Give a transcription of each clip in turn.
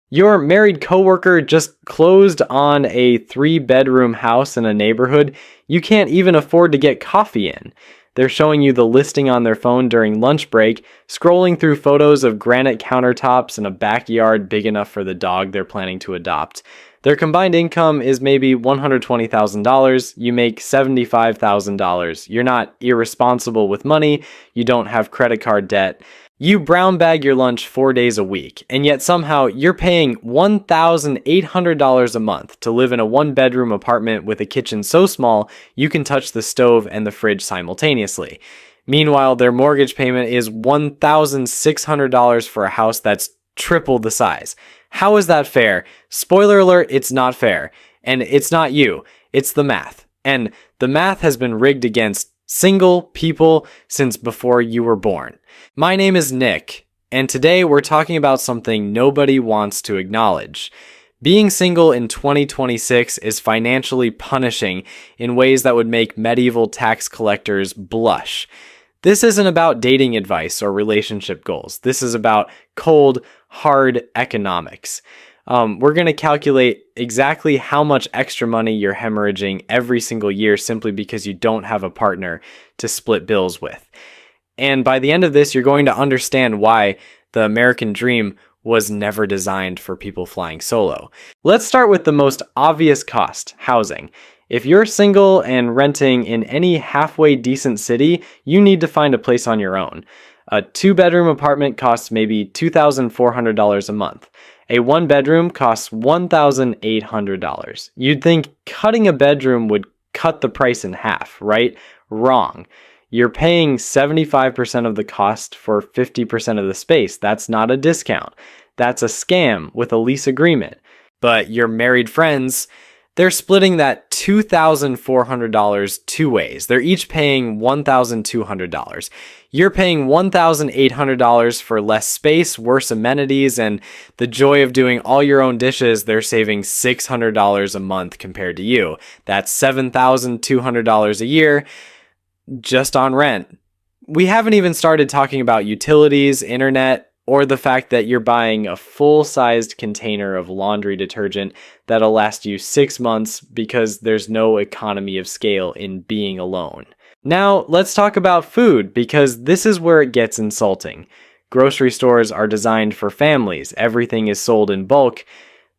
Your married coworker just closed on a 3-bedroom house in a neighborhood you can't even afford to get coffee in. They're showing you the listing on their phone during lunch break, scrolling through photos of granite countertops and a backyard big enough for the dog they're planning to adopt. Their combined income is maybe $120,000. You make $75,000. You're not irresponsible with money. You don't have credit card debt. You brown bag your lunch 4 days a week, and yet somehow you're paying $1,800 a month to live in a 1-bedroom apartment with a kitchen so small you can touch the stove and the fridge simultaneously. Meanwhile, their mortgage payment is $1,600 for a house that's triple the size. How is that fair? Spoiler alert, it's not fair. And it's not you, it's the math. And the math has been rigged against single people since before you were born. My name is Nick, and today we're talking about something nobody wants to acknowledge. Being single in 2026 is financially punishing in ways that would make medieval tax collectors blush. This isn't about dating advice or relationship goals. This is about cold, hard economics. We're going to calculate exactly how much extra money you're hemorrhaging every single year simply because you don't have a partner to split bills with. And by the end of this, you're going to understand why the American dream was never designed for people flying solo. Let's start with the most obvious cost, housing. If you're single and renting in any halfway decent city, you need to find a place on your own. A 2-bedroom apartment costs maybe $2,400 a month. A 1-bedroom costs $1,800. You'd think cutting a bedroom would cut the price in half, right? Wrong. You're paying 75% of the cost for 50% of the space. That's not a discount. That's a scam with a lease agreement. But your married friends, they're splitting that $2,400 two ways. They're each paying $1,200. You're paying $1,800 for less space, worse amenities, and the joy of doing all your own dishes. They're saving $600 a month compared to you. That's $7,200 a year just on rent. We haven't even started talking about utilities, internet, or the fact that you're buying a full-sized container of laundry detergent that'll last you 6 months because there's no economy of scale in being alone. Now, let's talk about food, because this is where it gets insulting. Grocery stores are designed for families. Everything is sold in bulk.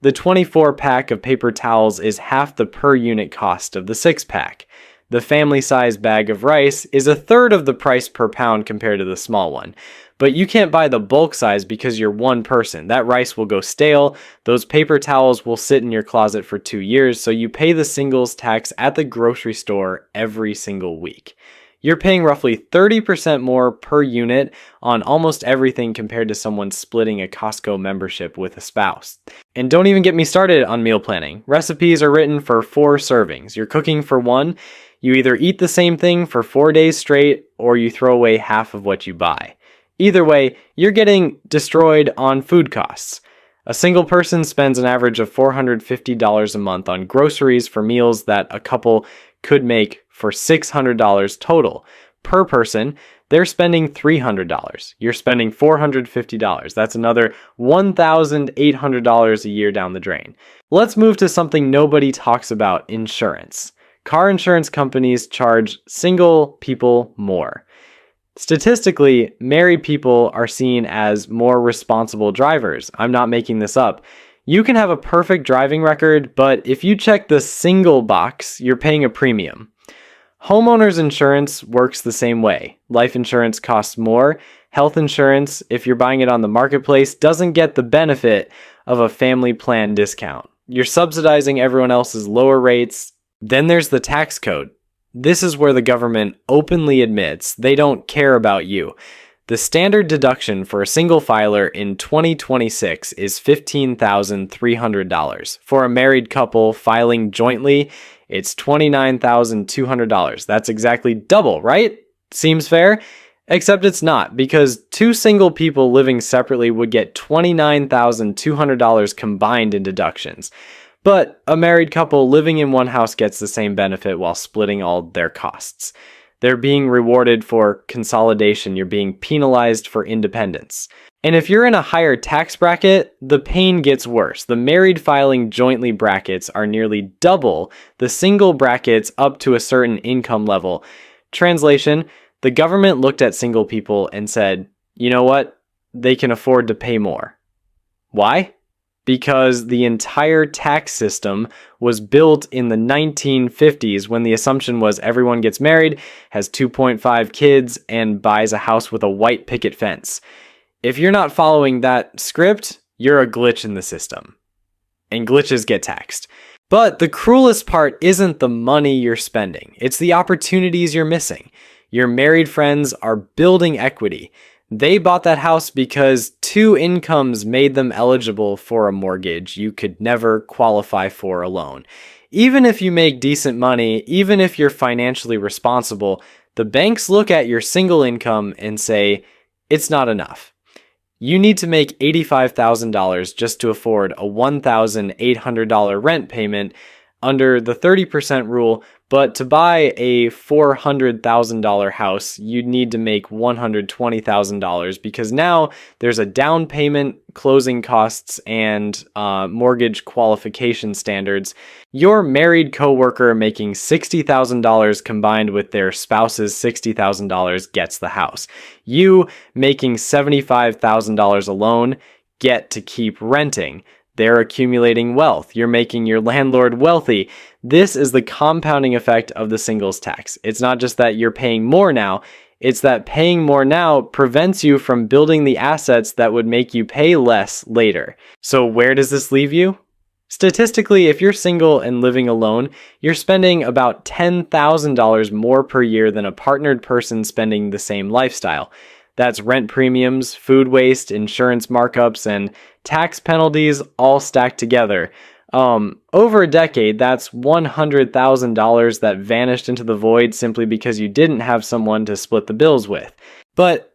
The 24-pack of paper towels is half the per-unit cost of the 6-pack. The family-sized bag of rice is a third of the price per pound compared to the small one. But you can't buy the bulk size because you're one person. That rice will go stale. Those paper towels will sit in your closet for 2 years, so you pay the singles tax at the grocery store every single week. You're paying roughly 30% more per unit on almost everything compared to someone splitting a Costco membership with a spouse. And don't even get me started on meal planning. Recipes are written for 4 servings. You're cooking for 1. You either eat the same thing for 4 days straight, or you throw away half of what you buy. Either way, you're getting destroyed on food costs. A single person spends an average of $450 a month on groceries for meals that a couple could make for $600 total. Per person, they're spending $300. You're spending $450. That's another $1,800 a year down the drain. Let's move to something nobody talks about, insurance. Car insurance companies charge single people more. Statistically, married people are seen as more responsible drivers. I'm not making this up. You can have a perfect driving record, but if you check the single box, you're paying a premium. Homeowners insurance works the same way. Life insurance costs more. Health insurance, if you're buying it on the marketplace, doesn't get the benefit of a family plan discount. You're subsidizing everyone else's lower rates. Then there's the tax code. This is where the government openly admits they don't care about you. The standard deduction for a single filer in 2026 is $15,300. For a married couple filing jointly, it's $29,200. That's exactly double, right? Seems fair? Except it's not, because 2 single people living separately would get $29,200 combined in deductions. But a married couple living in one house gets the same benefit while splitting all their costs. They're being rewarded for consolidation. You're being penalized for independence. And if you're in a higher tax bracket, the pain gets worse. The married filing jointly brackets are nearly double the single brackets up to a certain income level. Translation, the government looked at single people and said, you know what? They can afford to pay more. Why? Because the entire tax system was built in the 1950s when the assumption was everyone gets married, has 2.5 kids, and buys a house with a white picket fence. If you're not following that script, you're a glitch in the system. And glitches get taxed. But the cruelest part isn't the money you're spending. It's the opportunities you're missing. Your married friends are building equity. They bought that house because 2 incomes made them eligible for a mortgage you could never qualify for alone. Even if you make decent money, even if you're financially responsible, the banks look at your single income and say, it's not enough. You need to make $85,000 just to afford a $1,800 rent payment under the 30% rule, but to buy a $400,000 house, you'd need to make $120,000 because now there's a down payment, closing costs, and mortgage qualification standards. Your married coworker making $60,000 combined with their spouse's $60,000 gets the house. You making $75,000 alone get to keep renting. They're accumulating wealth. You're making your landlord wealthy. This is the compounding effect of the singles tax. It's not just that you're paying more now, it's that paying more now prevents you from building the assets that would make you pay less later. So where does this leave you? Statistically, if you're single and living alone, you're spending about $10,000 more per year than a partnered person spending the same lifestyle. That's rent premiums, food waste, insurance markups, and tax penalties all stacked together. Over a decade, that's $100,000 that vanished into the void simply because you didn't have someone to split the bills with. But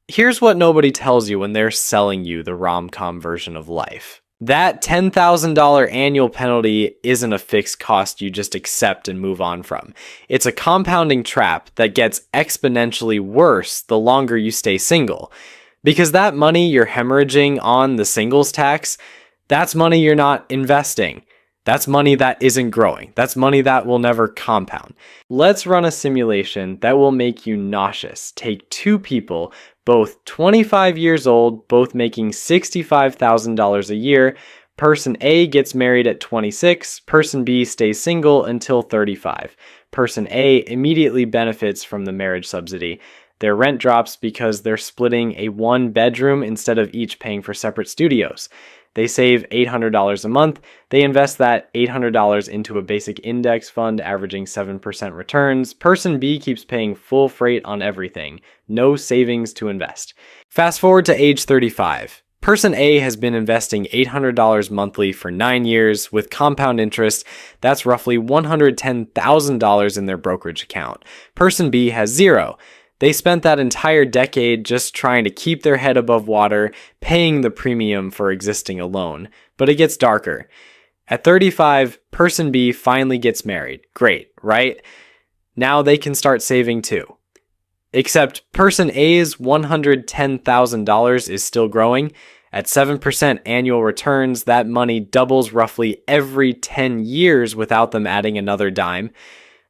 here's what nobody tells you when they're selling you the rom-com version of life. That $10,000 annual penalty isn't a fixed cost you just accept and move on from. It's a compounding trap that gets exponentially worse the longer you stay single. Because that money you're hemorrhaging on the singles tax, that's money you're not investing. That's money that isn't growing. That's money that will never compound. Let's run a simulation that will make you nauseous. Take 2 people, both 25 years old, both making $65,000 a year. Person A gets married at 26. Person B stays single until 35. Person A immediately benefits from the marriage subsidy. Their rent drops because they're splitting a 1-bedroom instead of each paying for separate studios. They save $800 a month. They invest that $800 into a basic index fund averaging 7% returns. Person B keeps paying full freight on everything. No savings to invest. Fast forward to age 35. Person A has been investing $800 monthly for 9 years with compound interest. That's roughly $110,000 in their brokerage account. Person B has zero. They spent that entire decade just trying to keep their head above water, paying the premium for existing alone. But it gets darker. At 35, person B finally gets married. Great, right? Now they can start saving too. Except person A's $110,000 is still growing. At 7% annual returns, that money doubles roughly every 10 years without them adding another dime.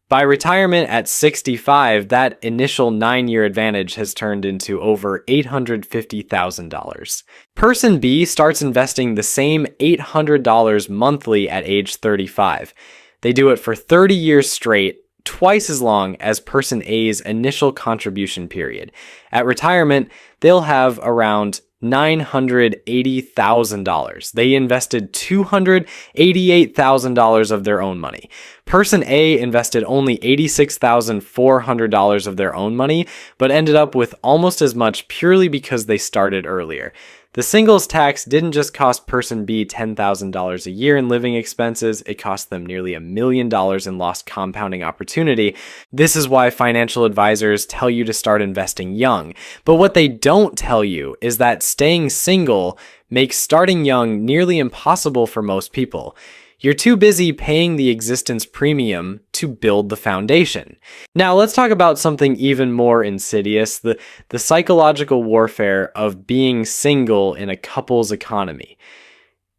By retirement at 65, that initial 9-year advantage has turned into over $850,000. Person B starts investing the same $800 monthly at age 35. They do it for 30 years straight, twice as long as person A's initial contribution period. At retirement, they'll have around $980,000. They invested $288,000 of their own money. Person A invested only $86,400 of their own money, but ended up with almost as much purely because they started earlier. The singles tax didn't just cost person B $10,000 a year in living expenses, it cost them nearly $1 million in lost compounding opportunity. This is why financial advisors tell you to start investing young. But what they don't tell you is that staying single makes starting young nearly impossible for most people. You're too busy paying the existence premium to build the foundation. Now, let's talk about something even more insidious, the psychological warfare of being single in a couple's economy.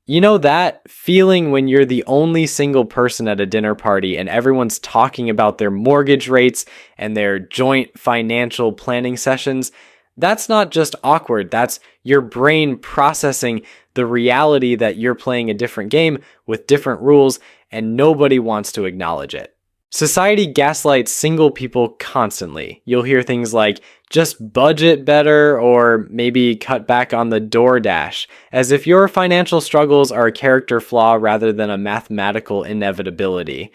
You know that feeling when you're the only single person at a dinner party and everyone's talking about their mortgage rates and their joint financial planning sessions? That's not just awkward, that's your brain processing the reality that you're playing a different game with different rules and nobody wants to acknowledge it. Society gaslights single people constantly. You'll hear things like, just budget better, or maybe cut back on the DoorDash, as if your financial struggles are a character flaw rather than a mathematical inevitability.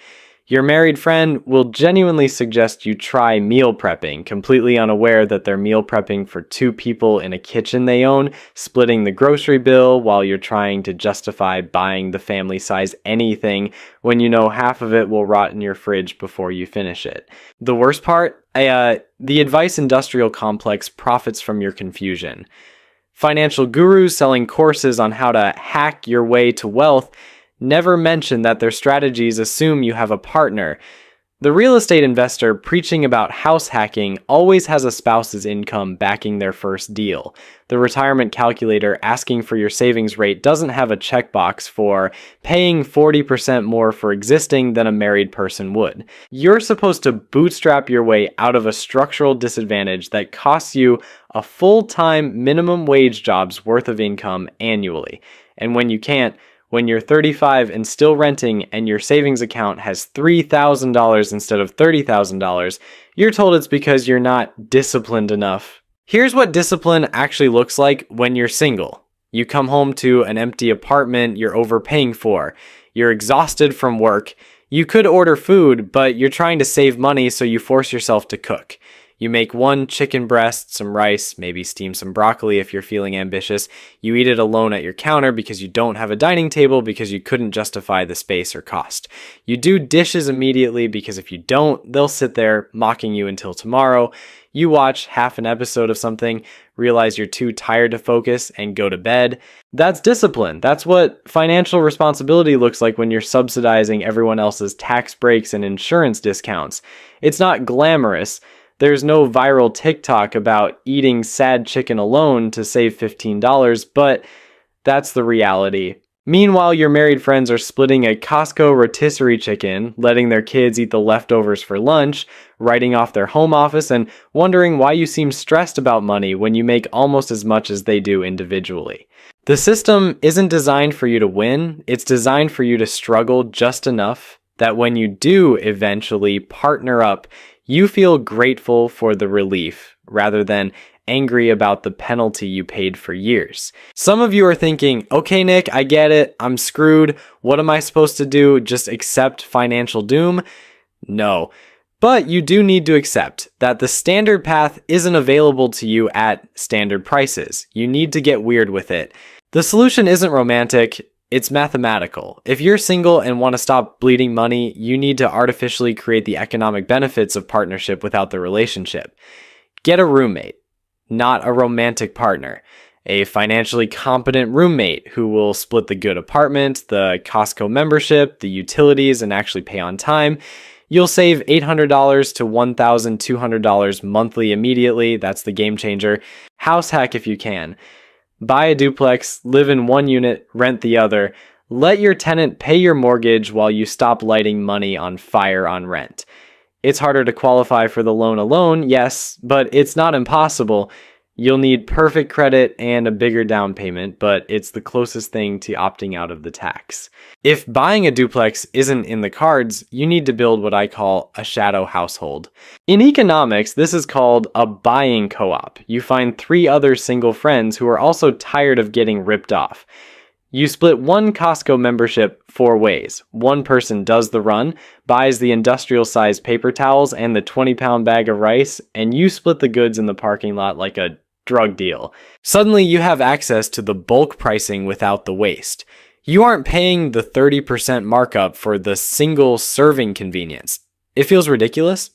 Your married friend will genuinely suggest you try meal prepping, completely unaware that they're meal prepping for 2 people in a kitchen they own, splitting the grocery bill while you're trying to justify buying the family size anything when you know half of it will rot in your fridge before you finish it. The worst part? The advice industrial complex profits from your confusion. Financial gurus selling courses on how to hack your way to wealth never mention that their strategies assume you have a partner. The real estate investor preaching about house hacking always has a spouse's income backing their first deal. The retirement calculator asking for your savings rate doesn't have a checkbox for paying 40% more for existing than a married person would. You're supposed to bootstrap your way out of a structural disadvantage that costs you a full-time minimum wage job's worth of income annually. And when you can't, when you're 35 and still renting and your savings account has $3,000 instead of $30,000, you're told it's because you're not disciplined enough. Here's what discipline actually looks like when you're single. You come home to an empty apartment you're overpaying for. You're exhausted from work. You could order food, but you're trying to save money, so you force yourself to cook. You make 1 chicken breast, some rice, maybe steam some broccoli if you're feeling ambitious. You eat it alone at your counter because you don't have a dining table because you couldn't justify the space or cost. You do dishes immediately because if you don't, they'll sit there mocking you until tomorrow. You watch half an episode of something, realize you're too tired to focus, and go to bed. That's discipline. That's what financial responsibility looks like when you're subsidizing everyone else's tax breaks and insurance discounts. It's not glamorous. There's no viral TikTok about eating sad chicken alone to save $15, but that's the reality. Meanwhile, your married friends are splitting a Costco rotisserie chicken, letting their kids eat the leftovers for lunch, writing off their home office, and wondering why you seem stressed about money when you make almost as much as they do individually. The system isn't designed for you to win, it's designed for you to struggle just enough that when you do eventually partner up, you feel grateful for the relief rather than angry about the penalty you paid for years. Some of you are thinking, okay, Nick, I get it. I'm screwed. What am I supposed to do? Just accept financial doom? No. But you do need to accept that the standard path isn't available to you at standard prices. You need to get weird with it. The solution isn't romantic. It's mathematical. If you're single and want to stop bleeding money, you need to artificially create the economic benefits of partnership without the relationship. Get a roommate, not a romantic partner. A financially competent roommate who will split the good apartment, the Costco membership, the utilities, and actually pay on time. You'll save $800 to $1,200 monthly immediately. That's the game changer. House hack if you can. Buy a duplex, live in one unit, rent the other. Let your tenant pay your mortgage while you stop lighting money on fire on rent. It's harder to qualify for the loan alone, yes, but it's not impossible. You'll need perfect credit and a bigger down payment, but it's the closest thing to opting out of the tax. If buying a duplex isn't in the cards, you need to build what I call a shadow household. In economics, this is called a buying co-op. You find 3 other single friends who are also tired of getting ripped off. You split one Costco membership 4 ways. One person does the run, buys the industrial-sized paper towels and the 20-pound bag of rice, and you split the goods in the parking lot like a drug deal. Suddenly you have access to the bulk pricing without the waste. You aren't paying the 30% markup for the single serving convenience. It feels ridiculous?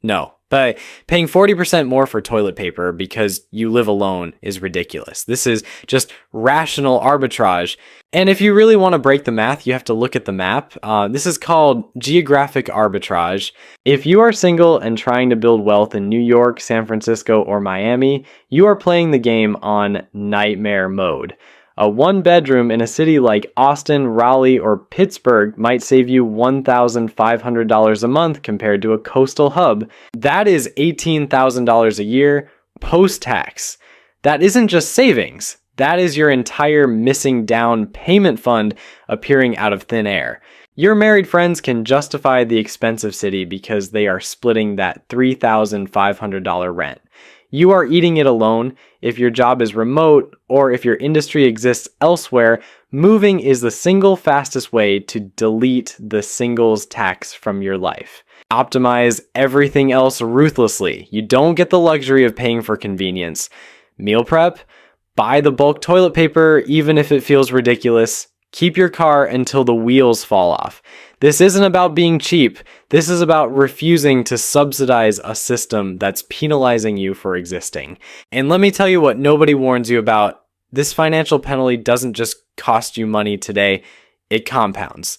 No, But paying 40% more for toilet paper because you live alone is ridiculous. This is just rational arbitrage. And if you really want to break the math, you have to look at the map. This is called geographic arbitrage. If you are single and trying to build wealth in New York, San Francisco, or Miami, you are playing the game on nightmare mode. A one-bedroom in a city like Austin, Raleigh, or Pittsburgh might save you $1,500 a month compared to a coastal hub. That is $18,000 a year post-tax. That isn't just savings. That is your entire missing down payment fund appearing out of thin air. Your married friends can justify the expensive city because they are splitting that $3,500 rent. You are eating it alone. If your job is remote or if your industry exists elsewhere, moving is the single fastest way to delete the singles tax from your life. Optimize everything else ruthlessly. You don't get the luxury of paying for convenience. Meal prep? Buy the bulk toilet paper even if it feels ridiculous. Keep your car until the wheels fall off. This isn't about being cheap. This is about refusing to subsidize a system that's penalizing you for existing. And let me tell you what nobody warns you about. This financial penalty doesn't just cost you money today, it compounds.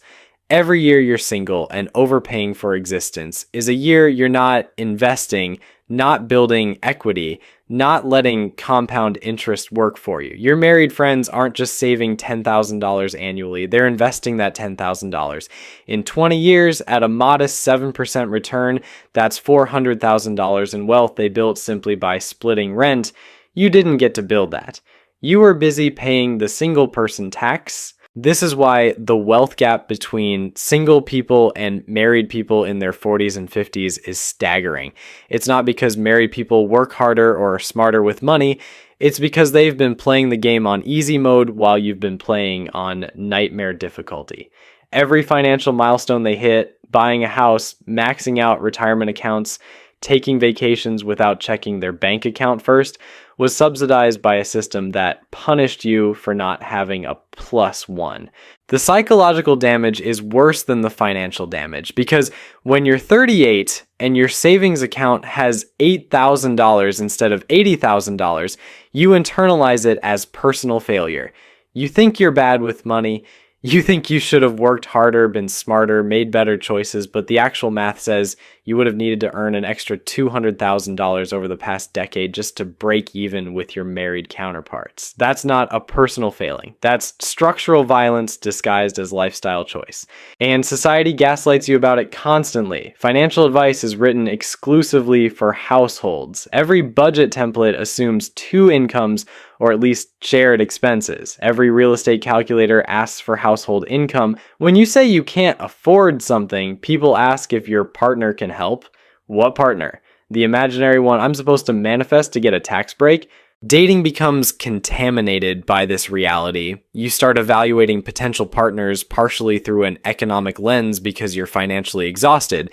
Every year you're single and overpaying for existence is a year you're not investing, not building equity, not letting compound interest work for you. Your married friends aren't just saving $10,000 annually, they're investing that $10,000. In 20 years, at a modest 7% return, that's $400,000 in wealth they built simply by splitting rent. You didn't get to build that. You were busy paying the single person tax. This is why the wealth gap between single people and married people in their 40s and 50s is staggering. It's not because married people work harder or are smarter with money. It's because they've been playing the game on easy mode while you've been playing on nightmare difficulty. Every financial milestone they hit, buying a house, maxing out retirement accounts, taking vacations without checking their bank account first, was subsidized by a system that punished you for not having a +1. The psychological damage is worse than the financial damage because when you're 38 and your savings account has $8,000 instead of $80,000, you internalize it as personal failure. You think you're bad with money. You think you should have worked harder, been smarter, made better choices, but the actual math says you would have needed to earn an extra $200,000 over the past decade just to break even with your married counterparts. That's not a personal failing. That's structural violence disguised as lifestyle choice. And society gaslights you about it constantly. Financial advice is written exclusively for households. Every budget template assumes 2 incomes or at least shared expenses. Every real estate calculator asks for household income. When you say you can't afford something, people ask if your partner can help. What partner? The imaginary one I'm supposed to manifest to get a tax break? Dating becomes contaminated by this reality. You start evaluating potential partners partially through an economic lens because you're financially exhausted.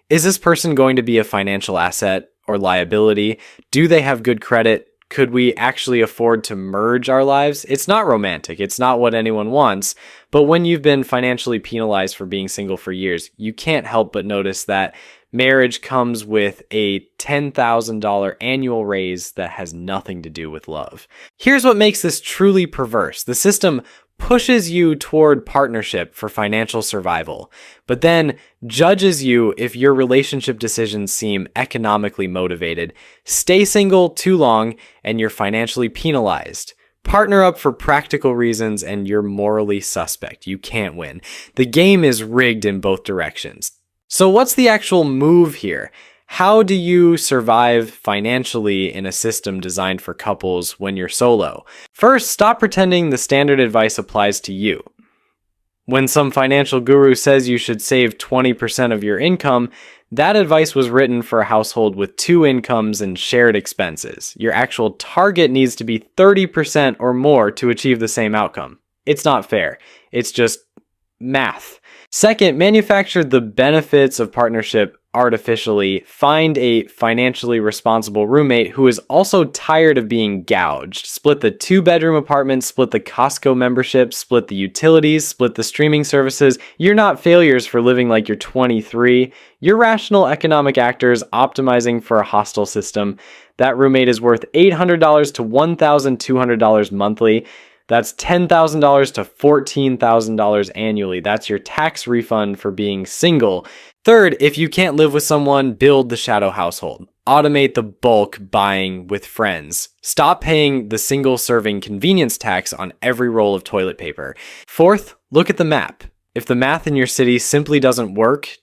Is this person going to be a financial asset or liability? Do they have good credit? Could we actually afford to merge our lives? It's not romantic. It's not what anyone wants. But when you've been financially penalized for being single for years, you can't help but notice that marriage comes with a $10,000 annual raise that has nothing to do with love. Here's what makes this truly perverse. The system pushes you toward partnership for financial survival, but then judges you if your relationship decisions seem economically motivated. Stay single too long and you're financially penalized. Partner up for practical reasons and you're morally suspect. You can't win. The game is rigged in both directions. So what's the actual move here? How do you survive financially in a system designed for couples when you're solo? First, stop pretending the standard advice applies to you. When some financial guru says you should save 20% of your income, that advice was written for a household with 2 incomes and shared expenses. Your actual target needs to be 30% or more to achieve the same outcome. It's not fair. It's just math. Second, manufacture the benefits of partnership artificially. Find a financially responsible roommate who is also tired of being gouged. Split the 2-bedroom apartment, split the Costco membership, split the utilities, split the streaming services. You're not failures for living like you're 23. You're rational economic actors optimizing for a hostile system. That roommate is worth $800 to $1,200 monthly. That's $10,000 to $14,000 annually. That's your tax refund for being single. Third, if you can't live with someone, build the shadow household. Automate the bulk buying with friends. Stop paying the single serving convenience tax on every roll of toilet paper. Fourth, look at the map. If the math in your city simply doesn't work,